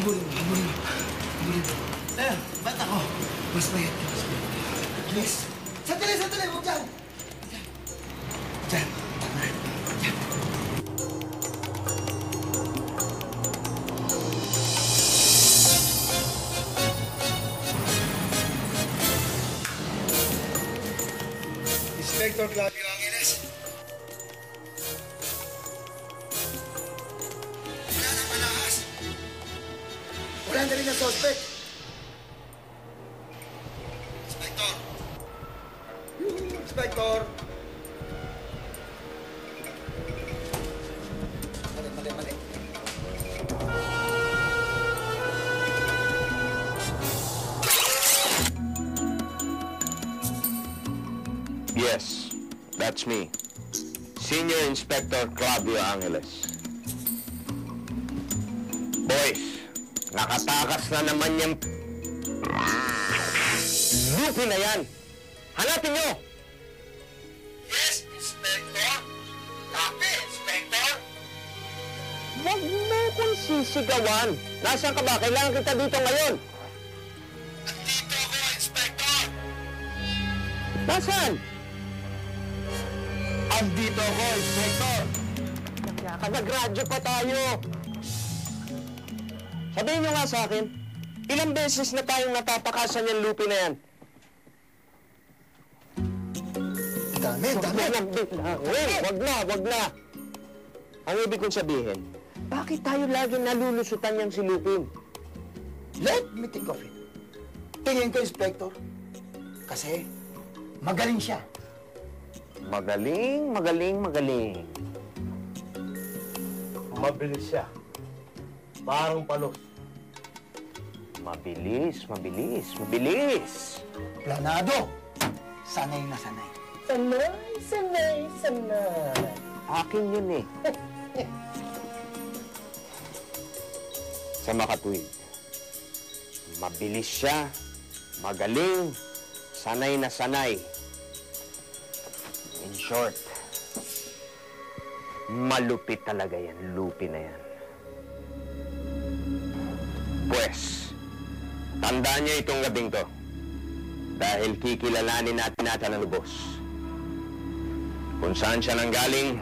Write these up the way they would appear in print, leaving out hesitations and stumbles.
Hibulin. Ba't ako? Mas bayad ka, mas bayad ka. Please. Sandali, huwag dyan. Dyan. Dyan. Inspector Claudio Angeles. Wala nang malahas. Wala na rin ang suspect. Inspector! Mali. Yes, that's me. Senior Inspector Claudio Angeles. Boys, nakatakas na naman yung lupi na yan. Hanapin nyo! Yes, Inspector! Copy, Inspector! Huwag mo kong sisigawan. Nasaan ka ba? Kailangan kita dito ngayon. Nandito ako, Inspector! Nasaan? Andito ako, Inspector! Nag-radyo pa tayo. Sabihin nyo nga sa akin, ilang beses na tayong natapakasan yung lupi na yan? Dami. Wag na. Ang ibig kong sabihin, bakit tayo lagi nalulusutan niyang si Lupin? Let me think of it. Tingin ko, Inspector. Kasi magaling siya. Magaling. Mabilis siya. Parang palos. Mabilis. Planado. Sanay na sanay. Sanay. Akin yun eh. Sa makatuwid, mabilis siya, magaling, sanay na sanay. In short, malupit talaga yan, Lupi na yan. Pues, tandaan niyo itong gabing to. Dahil kikilalanin natin ang lubos. Kung saan siya nanggaling,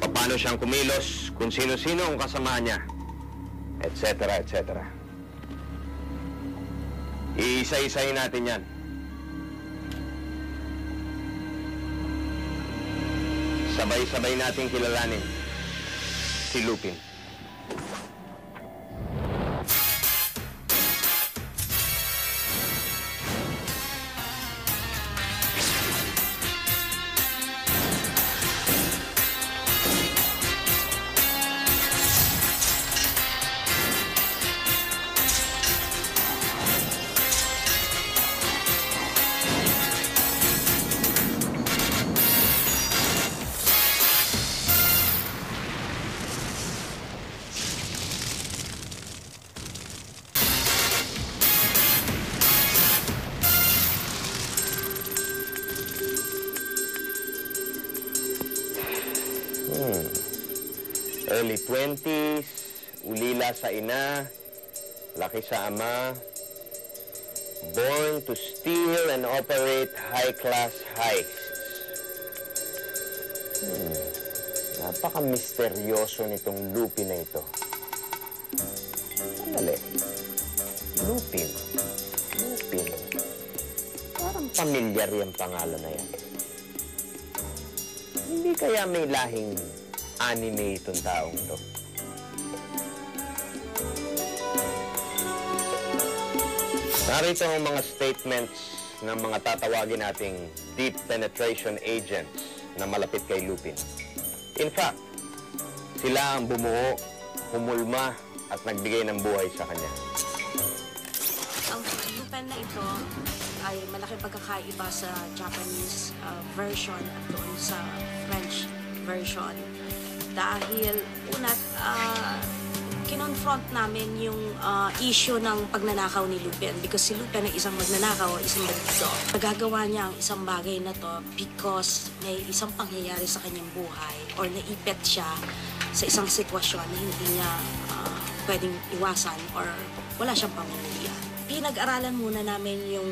paano siyang kumilos, kung sino-sino ang kasama niya, etc. Iisa-isahin natin yan. Sabay-sabay natin kilalanin si Lupin. Early 20s, ulila sa ina, laki sa ama, born to steal and operate high-class heists. Napaka-misteryoso nitong Lupin na ito. Sandali. Lupin. Parang pamilyar yung pangalan na yan. Hindi kaya may lahing anime itong taong to? Narito ang mga statements ng mga tatawagin nating deep penetration agents na malapit kay Lupin. In fact, sila ang bumuo, humulma at nagbigay ng buhay sa kanya. Ang Lupin na ito ay malaking pagkakaiba sa Japanese version at doon sa French version. Dahil una't kinonfront namin yung issue ng pagnanakaw ni Lupin because si Lupin ay isang magnanakaw, isang bandido. Nagagawa niya ang isang bagay na to because may isang pangyayari sa kanyang buhay or naipit siya sa isang sitwasyon na hindi niya pwedeng iwasan or wala siyang pamumulian. Pinag-aralan muna namin yung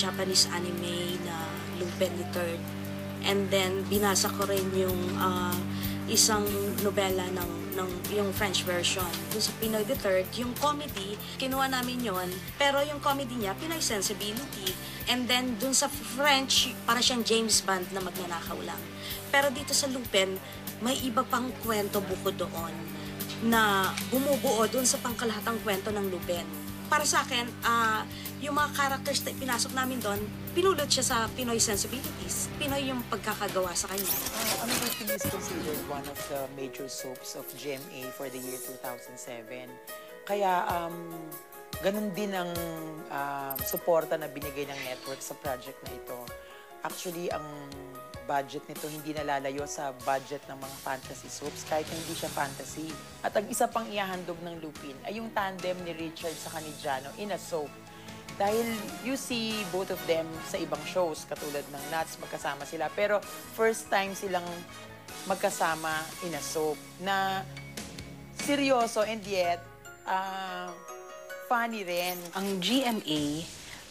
Japanese anime na Lupin III. And then, binasa ko rin yung isang nobela ng yung French version. Doon sa Pinoy the Third, yung comedy, kinuha namin yon, pero yung comedy niya, Pinoy sensibility. And then, doon sa French, para siyang James Bond na magnanakaw lang. Pero dito sa Lupin, may iba pang kwento bukod doon na bumubuo doon sa pangkalahatang kwento ng Lupin. Para sa akin, yung mga characters na pinasok namin doon, pinulot siya sa Pinoy sensibilities. Pinoy yung pagkakagawa sa kanya. Ano Lupin is considered one of the major soaps of GMA for the year 2007. Kaya ganun din ang suporta na binigay ng network sa project na ito. Actually, ang budget nito hindi nalalayo sa budget ng mga fantasy soaps kahit hindi siya fantasy. At ang isa pang ihahandog ng Lupin ay yung tandem ni Richard sa Canigiano in a soap. Dahil you see both of them sa ibang shows, katulad ng Nuts, magkasama sila. Pero first time silang magkasama in a soap na seryoso and yet funny rin. Ang GMA,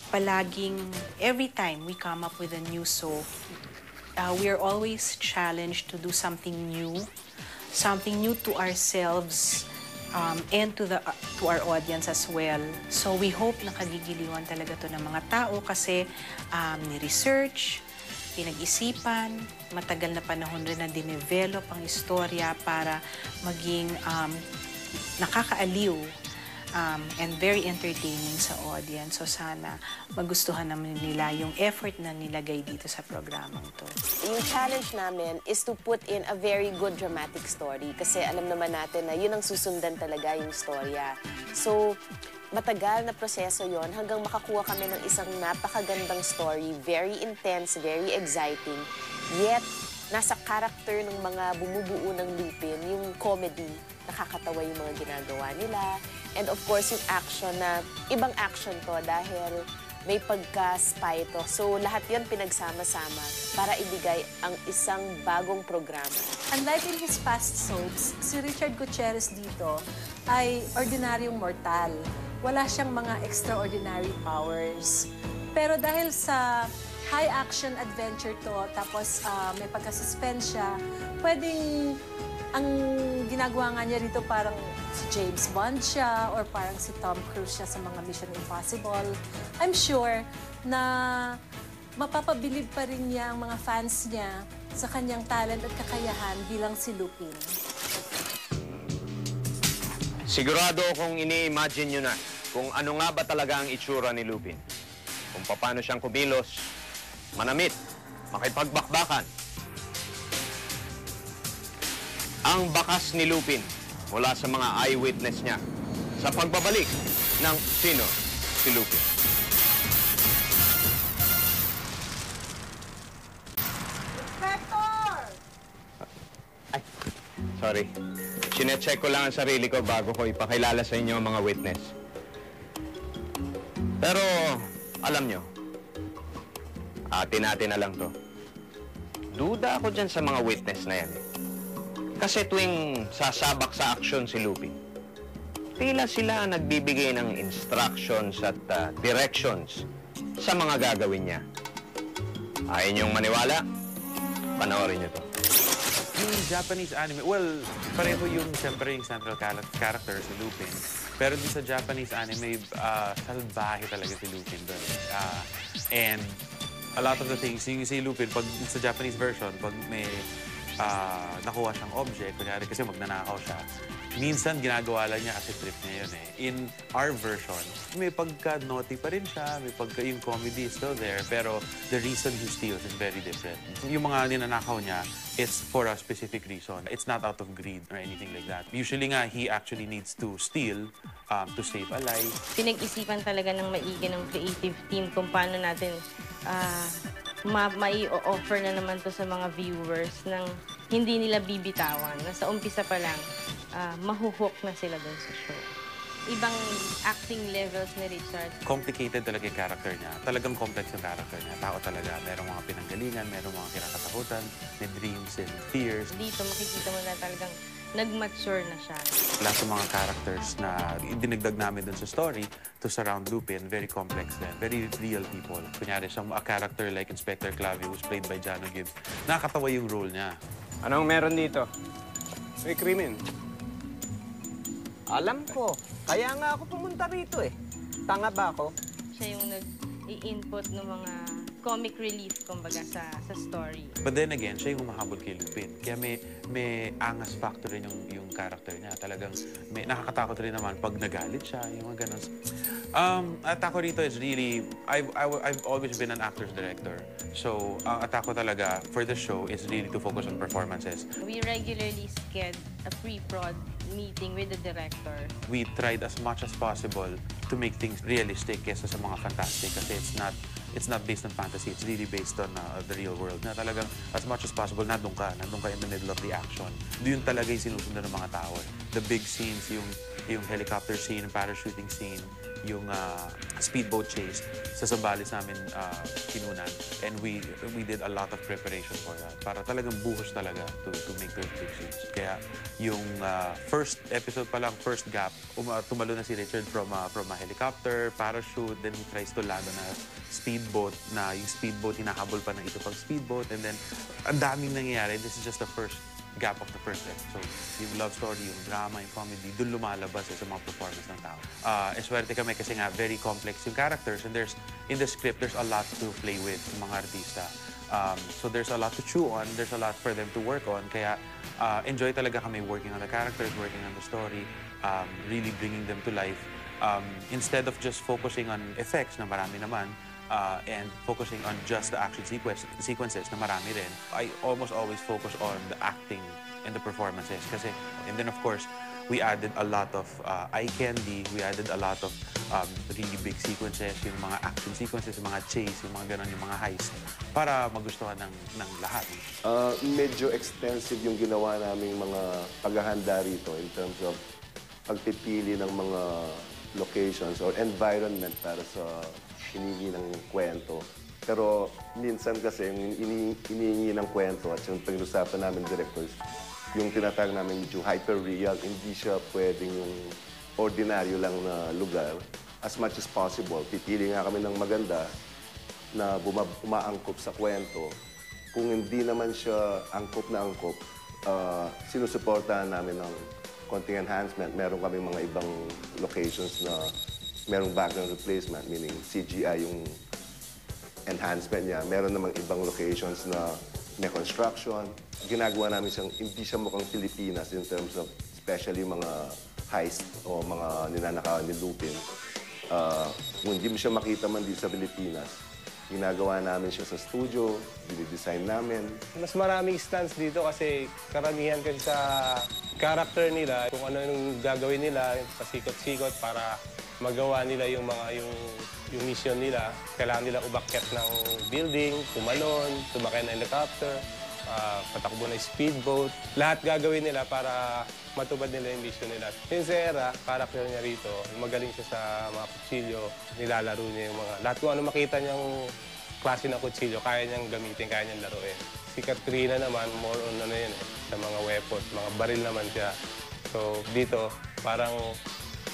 palaging every time we come up with a new soap, we are always challenged to do something new to ourselves and to our audience as well. So we hope na kagigiliwan talaga to ng mga tao kasi ni-research, pinag-isipan, matagal na panahon rin na dinevelop ang istorya para maging nakakaaliw and very entertaining sa audience. So sana magustuhan naman nila yung effort na nilagay dito sa programang to. Yung challenge namin is to put in a very good dramatic story kasi alam naman natin na yun ang susundan talaga yung storya. So, matagal na proseso yon hanggang makakuha kami ng isang napakagandang story, very intense, very exciting, yet nasa character ng mga bumubuo ng Lupin, yung comedy, nakakatawa yung mga ginagawa nila. And of course, yung action na, ibang action to dahil may pagka-spy to. So, lahat yun pinagsama-sama para ibigay ang isang bagong programa. Unlike in his past soaps, si Richard Gutierrez dito ay ordinaryong mortal. Wala siyang mga extraordinary powers. Pero dahil sa high-action adventure to, tapos may pagka-suspense siya, pwedeng ang ginagawa nga niya rito parang si James Bond siya or parang si Tom Cruise siya sa mga Mission Impossible. I'm sure na mapapabilib pa rin niya ang mga fans niya sa kanyang talent at kakayahan bilang si Lupin. Sigurado kung ini-imagine nyo na kung ano nga ba talaga ang itsura ni Lupin. Kung paano siyang kumilos, manamit, makipagbakbakan. Ang bakas ni Lupin mula sa mga eyewitness niya sa pagbabalik ng sino si Lupin. Inspector! Ay, sorry. Sinecheck ko lang ang sarili ko bago ko ipakilala sa inyo ang mga witness. Pero, alam nyo, atin-atin na lang to. Duda ako dyan sa mga witness na yan. Kasi tuwing sasabak sa aksyon si Lupin, tila sila nagbibigay ng instructions at directions sa mga gagawin niya. Ayaw niyong maniwala? Panoorin niyo to. Yung Japanese anime, well, pareho yung siyempre yung central character si Lupin. Pero din sa Japanese anime, salbahe talaga si Lupin doon. And a lot of the things, yung si Lupin, pag sa Japanese version, pag may nakuha siyang object, kunyari kasi magnanakaw siya, minsan ginagawa lang niya kasi trip niya yun eh. In our version, may pagka-naughty pa rin siya, may pagka yung comedy is still there, pero the reason he steals is very different. Yung mga ninanakaw niya, it's for a specific reason. It's not out of greed or anything like that. Usually nga, he actually needs to steal to save a life. Pinag-isipan talaga ng maigi ng creative team kung paano natin mai-offer na naman to sa mga viewers nang hindi nila bibitawan. Nasa umpisa pa lang, mahuhook na sila dun sa show. Ibang acting levels ni Richard. Complicated talaga yung character niya. Talagang complex yung character niya. Tao talaga. Merong mga pinanggalingan, merong mga kinakatakutan, may dreams and fears. Dito makikita mo na talagang nag-mature na siya. Lahat ng mga characters na dinagdag namin dun sa story to surround Lupin, very complex din. Very real people. Kunyari, a character like Inspector Clavio, who's played by Jano Gibbs, nakakatawa yung role niya. Anong meron dito? May krimen. Alam ko. Kaya nga ako pumunta rito eh. Tanga ba ako? Siya yung nag-i-input ng mga comic relief, kumbaga, sa story. But then again, siya yung humahabol kay Lupin. Kaya may angas factor rin yung character niya. Talagang nakakatakot rin naman pag nagalit siya, yung mga ganun. At ako rito is really, I've always been an actor's director. So, ang atako talaga for the show is really to focus on performances. We regularly schedule a pre-prod meeting with the director. We tried as much as possible to make things realistic kesa sa mga fantastic kasi it's not based on fantasy, it's really based on the real world. Na talagang as much as possible, nandun ka in the middle of the action. Yun talaga yung sinusundan ng mga tao. The big scenes, yung helicopter scene, parachuting scene, yung speedboat chase, sa Zambales namin kinunan. And we did a lot of preparation for that. Para talagang buhos talaga to make those big scenes. Kaya yung first episode pa lang, first gap, tumalo na si Richard from a helicopter, parachute, then he tries to land on a speedboat na yung speedboat, hinahabol pa ng ito pang speedboat, and then ang daming nangyayari. This is just the first gap of the first episode. Yung love story, yung drama, yung comedy, dun lumalabas sa mga performance ng tao. Swerte kami kasi nga very complex yung characters, and in the script, there's a lot to play with ng mga artista. So there's a lot to chew on, there's a lot for them to work on, kaya enjoy talaga kami working on the characters, working on the story, really bringing them to life. Instead of just focusing on effects na marami naman, and focusing on just the action sequences na marami rin, I almost always focus on the acting and the performances. And then of course, we added a lot of eye candy, we added a lot of really big sequences, yung mga action sequences, yung mga chase, yung mga ganon, yung mga heist, para magustuhan ng lahat. Medyo extensive yung ginawa naming mga paghahanda rito in terms of pagpipili ng mga locations or environment para sa hinihingi ng kwento. Pero minsan kasi yung hinihingi ng kwento at yung pag-usapan namin directors, yung tinatawag namin medyo hyper-real, hindi siya pwedeng yung ordinaryo lang na lugar. As much as possible, pipili nga kami ng maganda na umaangkop sa kwento. Kung hindi naman siya angkop na angkop, sinusuportahan namin ng konting enhancement. Meron kami mga ibang locations na merong background replacement, meaning CGI yung enhancement niya. Meron namang ibang locations na may construction. Ginagawa namin siyang, hindi siya mukhang Pilipinas in terms of especially mga heist o mga ninanakawan ni Lupin. Kung hindi mo siya makita man dito sa Pilipinas, ginagawa namin siya sa studio, dinidesign namin. Mas maraming stunts dito kasi karamihan kasi sa character nila, kung ano yung gagawin nila, pasikot-sikot para magawa nila yung mission nila. Kailangan nila umakyat ng building, tumalon, sumakay ng helicopter, patakbo ng speedboat. Lahat gagawin nila para matubad nila yung mission nila. Yung Zera, character niya rito, magaling siya sa mga kutsilyo, nilalaro niya yung mga... Lahat kung ano makita niyang klase ng kutsilyo, kaya niyang gamitin, kaya niyang laruin. Si Katrina naman, more on ano yun sa mga weapons, mga baril naman siya. So dito, parang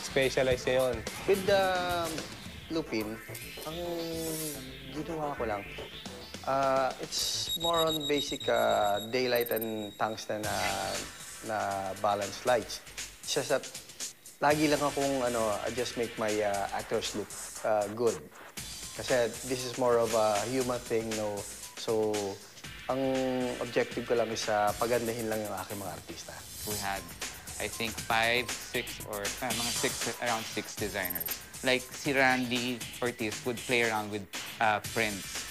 specialized niya yun. With Lupin, ang ginawa ko lang, it's more on basic daylight and tungsten na balanced lights. It's just that lagi lang akong I just make my actors look good. Kasi this is more of a human thing, no? So, ang objective ko lang is pagandahin lang yung aking mga artista. We had, I think, 5, 6, or around 6 designers. Like si Randy Ortiz would play around with prints.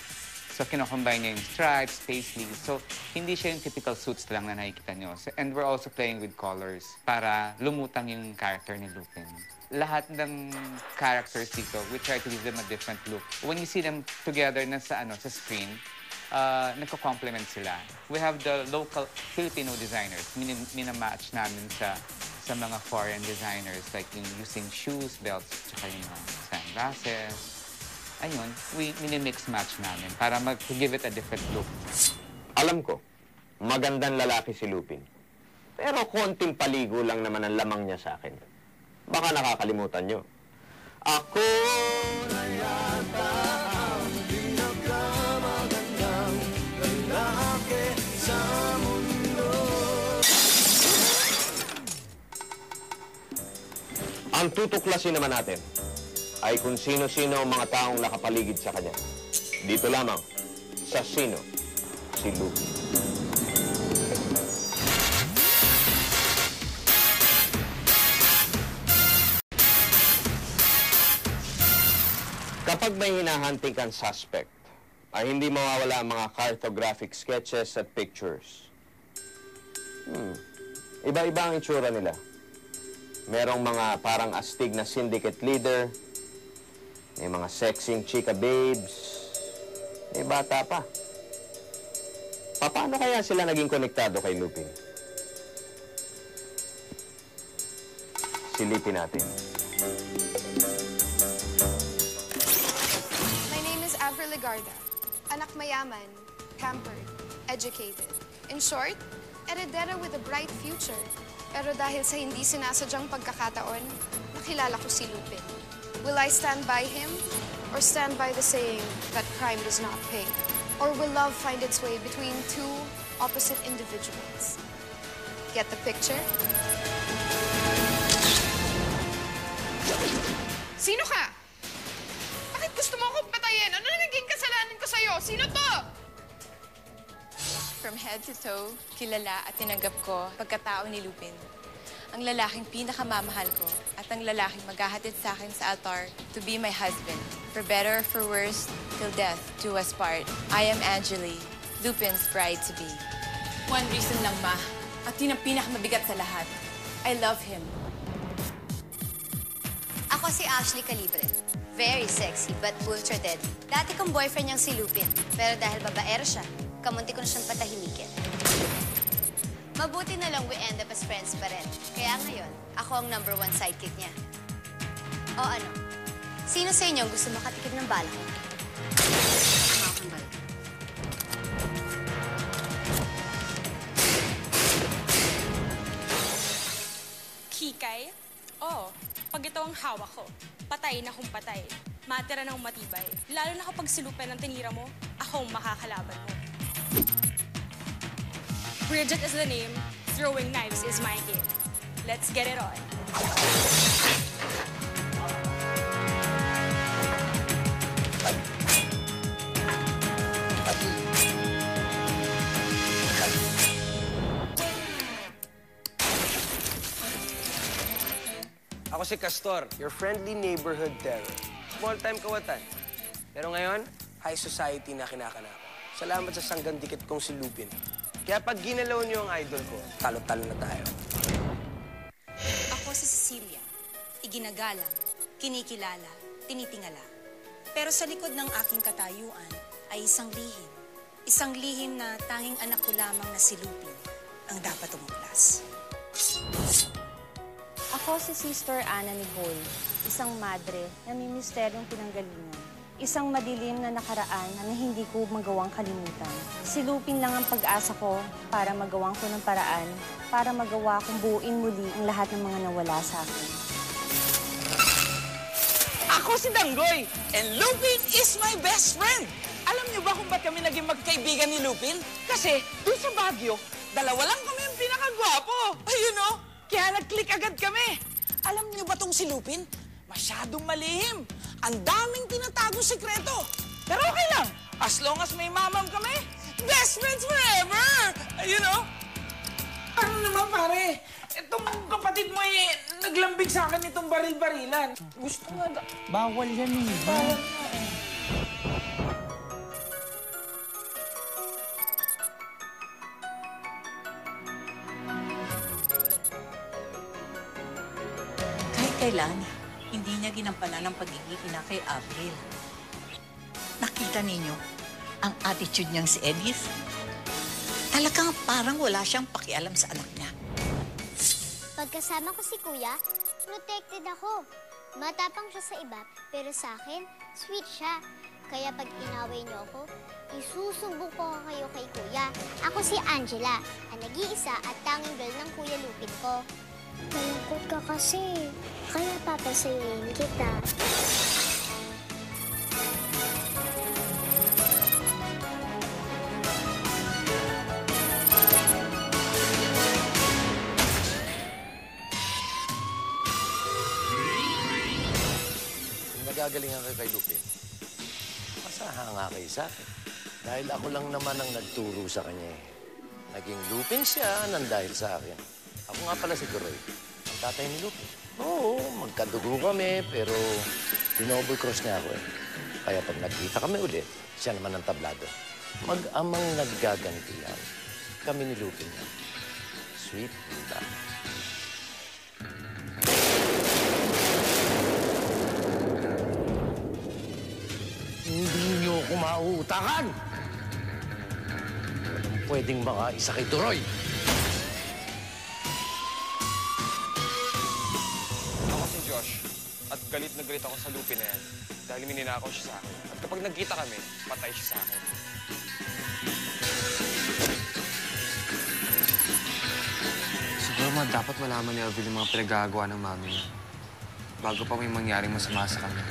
So, kinocombine niya yung stripes, paisleys. So, hindi siya yung typical suits lang na nakikita niyo. So, and we're also playing with colors para lumutang yung character ni Lupin. Lahat ng characters dito, we try to give them a different look. When you see them together na sa screen, nagko-complement sila. We have the local Filipino designers. Minamatch namin sa mga foreign designers, like using shoes, belts, tsaka yung sunglasses. Ayun, mini-mix-match namin para mag-give it a different look. Alam ko, magandang lalaki si Lupin. Pero konting paligo lang naman ang lamang niya sa akin. Baka nakakalimutan nyo. Ako na yata ang pinakamagandang lalaki sa mundo. Ang tutuklasin naman natin ay kung sino-sino ang mga taong nakapaligid sa kanya. Dito lamang, sa Sino si Lupin. Kapag may hinahunting kang suspect, ay hindi mawawala ang mga cartographic sketches at pictures. Iba-iba ang itsura nila. Merong mga parang astig na syndicate leader, may mga sexing chika babes, may bata pa. Paano kaya sila naging konektado kay Lupin? Silipin natin. My name is Avril Legarda. Anak mayaman, pampered, educated. In short, heredera with a bright future. Pero dahil sa hindi sinasadyang pagkakataon, nakilala ko si Lupin. Will I stand by him? Or stand by the saying that crime does not pay? Or will love find its way between two opposite individuals? Get the picture? Sino ka? Bakit gusto mo akong patayin? Ano na naging kasalanan ko sa'yo? Sino to? From head to toe, kilala at tinanggap ko pagkatao ni Lupin. Ang lalaking pinakamamahal ko at ang lalaking maghahatid sa akin sa altar to be my husband. For better or for worse, till death do us part. I am Angeli, Lupin's bride-to-be. One reason lang, Ma. At yun ang pinakamabigat sa lahat. I love him. Ako si Ashley Calibre. Very sexy but ultra deadly. Dati kong boyfriend niyang si Lupin. Pero dahil babaero siya, kamunti ko na siyang patahimikin. Mabuti na lang we end up as friends pa rin. Kaya ngayon, ako ang #1 sidekick niya. O ano? Sino sa inyo gusto makatikim ng bala ko? Kikay? Oo. Pag ito ang hawak ko, patay na kung patay. Matira ng matibay. Lalo na kapag silupin ang tinira mo, ako ang makakalaban mo. Bridget is the name. Throwing knives is my game. Let's get it on. Ako si Castor, your friendly neighborhood terror. Small-time kawatan. Pero ngayon, high society na kinakanako. Salamat sa sanggandikit kong si Lupin. Kaya pag ginalaw niyo ang idol ko, talo-talo na tayo. Ako si Cecilia. Iginagalang, kinikilala, tinitingala. Pero sa likod ng aking katayuan ay isang lihim. Isang lihim na tanging anak ko lamang na si Lupin ang dapat umuklas. Ako si Sister Ana Nicole, isang madre na may misteryong pinanggalingan. Isang madilim na nakaraan na hindi ko magawang kalimutan. Si Lupin lang ang pag-asa ko para magawang ko ng paraan, para magawa kong buuin muli ang lahat ng mga nawala sa akin. Ako si Danggoy, and Lupin is my best friend. Alam niyo ba kung ba't kami naging magkaibigan ni Lupin? Kasi doon sa Baguio, dalawa lang kami ang pinakagwapo. Ayun o, kaya nag-click agad kami. Alam niyo ba tong si Lupin? Masyadong malihim. Ang daming tinatagong sekreto. Pero okay lang. As long as may mamam kami, best friends forever! Ayun o. Ano naman pare? Itong kapatid mo naglambing sa akin itong baril-barilan. Gusto nga Bawal yan eh. Bawal nga eh. Kahit kailan, hindi niya ginampanan ang pagiging ina kay Avril. Nakita ninyo ang attitude niyang si Edith? Talagang parang wala siyang pakialam sa anak niya. Pagkasama ko si Kuya, protected ako. Matapang siya sa iba, pero sa akin, sweet siya. Kaya pag inaway niyo ako, isusumbong ko kayo kay Kuya. Ako si Angela, ang nag-iisa at tanging girl ng Kuya Lupin ko. Malungkot ka kasi, kaya papasayin kita. Nagagalingan kayo kay Lupin. Masahanga kayo sa akin. Dahil ako lang naman ang nagturo sa kanya eh. Naging Lupin siya nang dahil sa akin. Ako nga pala si Kuroy, ang tatay ni Lupin. Oo, magkadugo kami, pero dinoble cross niya ako eh. Kaya pag nagkita kami ulit, siya naman ang tablado. Mag-amang naggagantihan. Kami ni Lupin yan. Sweet love. Hindi niyo ako mauutakan! Walang pwedeng makaisa kay Turoy. Ako si Josh, at galit na galit ako sa Lupin na yan dahil mininakaw siya sa akin. At kapag nagkita kami, patay siya sa akin. Siguro dapat malaman ni Elvin yung mga pinagagawa ng mami niya bago pa may mangyaring masama sa kanya.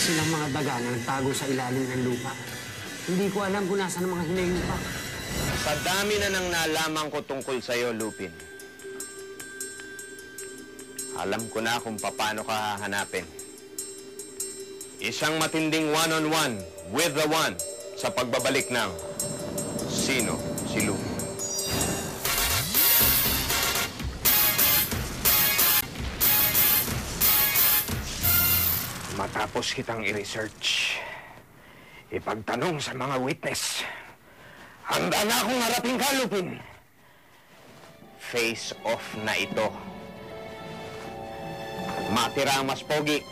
Silang mga daga na nagtago sa ilalim ng lupa. Hindi ko alam kung nasaan ang mga hinayupa. Sa dami na nang nalaman ko tungkol sa'yo, Lupin. Alam ko na kung paano ka hahanapin. Isang matinding one-on-one with the one sa pagbabalik ng Sino si Lupin. Matapos kitang i-research, ipagtanong sa mga witness, handa na akong harapin ka, Lupin. Face off na ito. Matira ang mas pogi.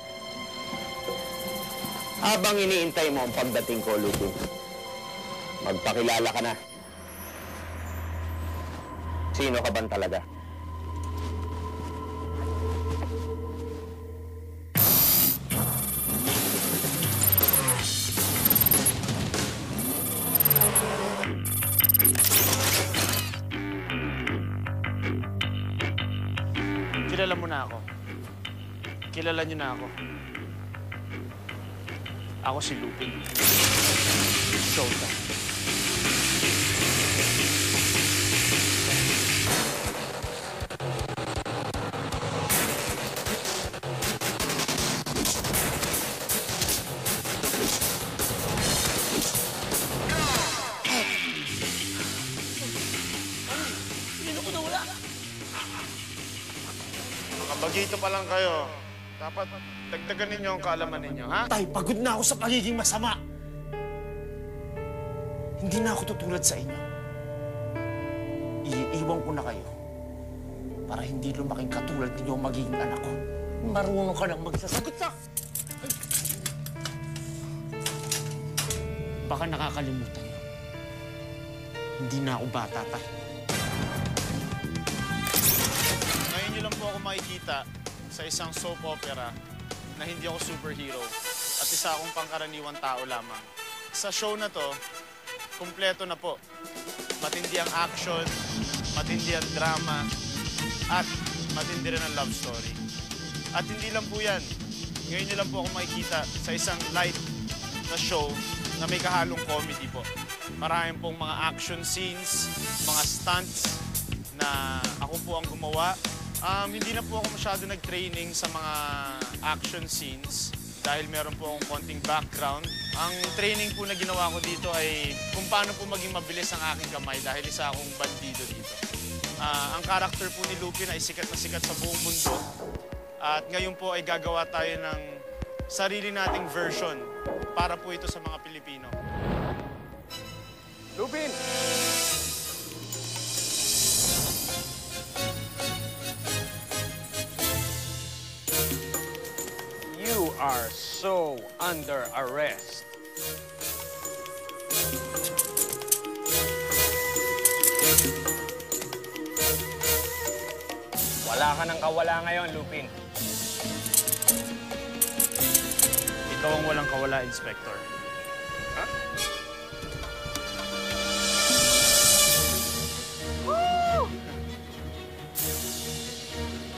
Habang iniintay mo ang pagdating ko, Lupin, magpakilala ka na. Sino ka ba talaga? Kilala mo na ako. Kilala niyo na ako. Ako si Lupin. Showtime. Bagito pa lang kayo. Dapat dagdagan ninyo ang kaalaman ninyo, ha? Tay, pagod na ako sa pagiging masama. Hindi na ako tutulad sa inyo. Iiwan ko na kayo para hindi lumaking katulad ninyo ang magiging anak ko. Marunong ka nang magsasagot sa... Baka nakakalimutan niyo. Hindi na ako bata, tay. Ngayon niyo lang po ako makikita sa isang soap opera na hindi ako superhero at isa akong pangkaraniwang tao lamang. Sa show na to, kumpleto na po. Matindi ang action, matindi ang drama, at matindi rin ang love story. At hindi lang po yan. Ngayon niyo lang po ako makikita sa isang light na show na may kahalong comedy po. Maraming pong mga action scenes, mga stunts na ako po ang gumawa. Hindi na po ako masyado nag-training sa mga action scenes dahil meron po akong konting background. Ang training po na ginawa ko dito ay kung paano po maging mabilis ang aking kamay dahil isa akong bandido dito. Ang character po ni Lupin ay sikat na sikat sa buong mundo. At ngayon po ay gagawa tayo ng sarili nating version para po ito sa mga Pilipino. Lupin! are so under arrest. Wala ka ng kawala ngayon, Lupin. Ikaw ang walang kawala, Inspector. Huh?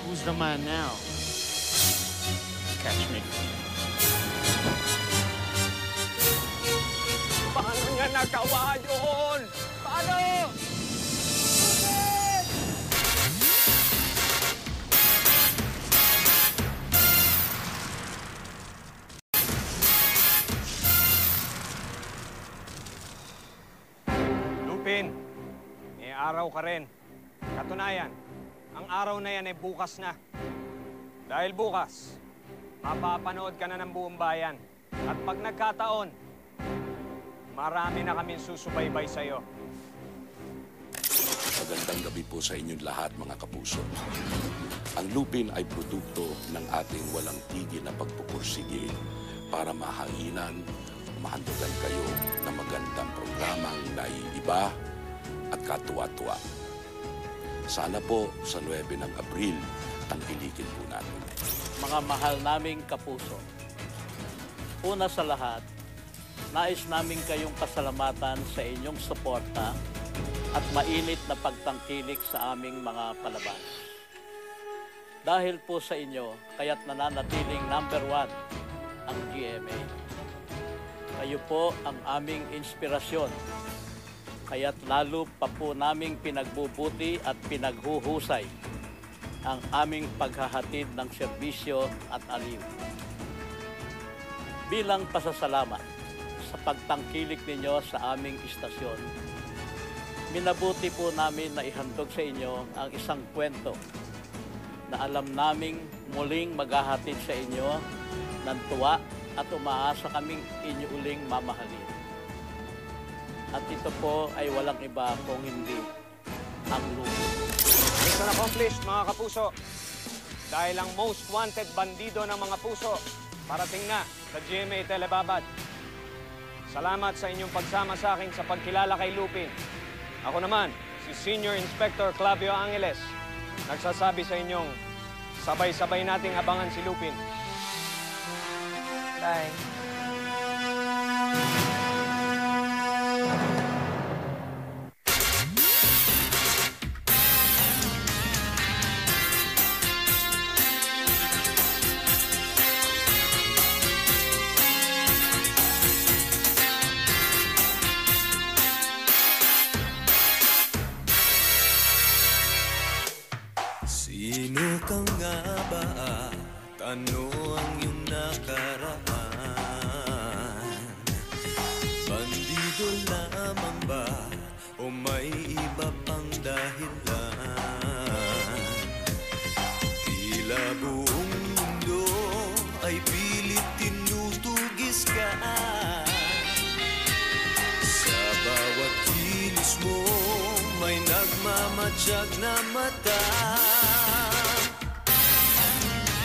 Who's the man now? Catch me. Paano niya nagawa yun? Paano? Lupin, may araw ka rin. Katunayan, ang araw na yan ay bukas na. Dahil bukas, mapapanood ka na ng buong bayan. At pag nagkataon, marami na kaming susubaybay sa'yo. Magandang gabi po sa inyong lahat, mga kapuso. Ang Lupin ay produkto ng ating walang tigil na pagpupursige para mahanginan, mahandugan kayo ng magandang programang naiiba at katuwa-tuwa. Sana po sa 9 ng Abril, tangkilikin po natin. Mga mahal naming kapuso, una sa lahat, nais namin kayong pasalamatan sa inyong suporta at mainit na pagtangkilik sa aming mga palabas. Dahil po sa inyo, kaya't nananatiling #1 ang GMA. Kayo po ang aming inspirasyon, kaya't lalo pa po naming pinagbubuti at pinaghuhusay ang aming paghahatid ng serbisyo at aliw. Bilang pasasalamat sa pagtangkilik ninyo sa aming istasyon, minabuti po namin na ihandog sa inyo ang isang kwento na alam naming muling maghahatid sa inyo ng tuwa at umaasa kaming inyo uling mamahalin. At ito po ay walang iba kung hindi ang Lupin. Mission accomplished, mga kapuso. Dahil ang most wanted bandido ng mga puso, parating na sa GMA Telebabad. Salamat sa inyong pagsama sa akin sa pagkilala kay Lupin. Ako naman, si Senior Inspector Clavio Angeles, nagsasabi sa inyong sabay-sabay nating abangan si Lupin. Bye. Sino ka nga ba? Ano ang iyong nakaraan? Bandido lamang ba? O may iba pang dahilan? Tila buong mundo ay pilit tinutugis ka. Sa bawat kilos mo may nagmamatsyag na mata.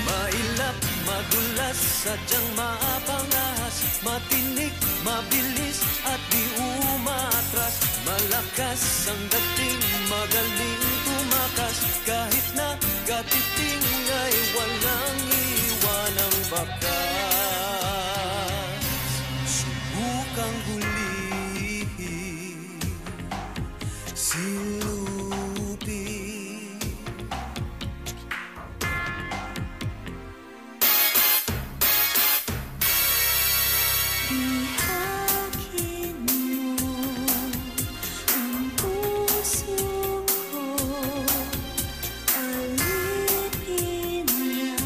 Mailap, madulas, sadyang maapangas, matinik, mabilis at di umatras. Malakas ang dating, magaling tumakas, kahit na katiting ay walang iwanang bakas. Subukang hulihin si Lupin. Ihakin mo ang puso ko, alipin niya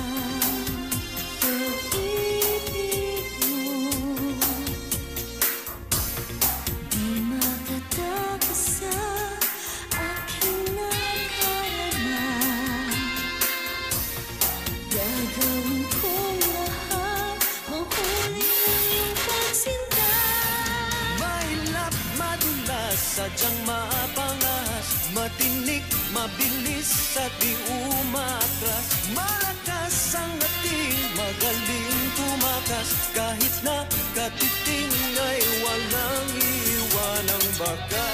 pag-ibig mo. Di makatakas sa aking nakarama. Gagawin kong lahat, mahuli ang iyong pagsinta. Mailap, madulas, sadyang maapangas, matinik, mabilis at di umatras. Malakas ang ating magaling tumakas. Kahit na katiting ay walang iwanang bakas.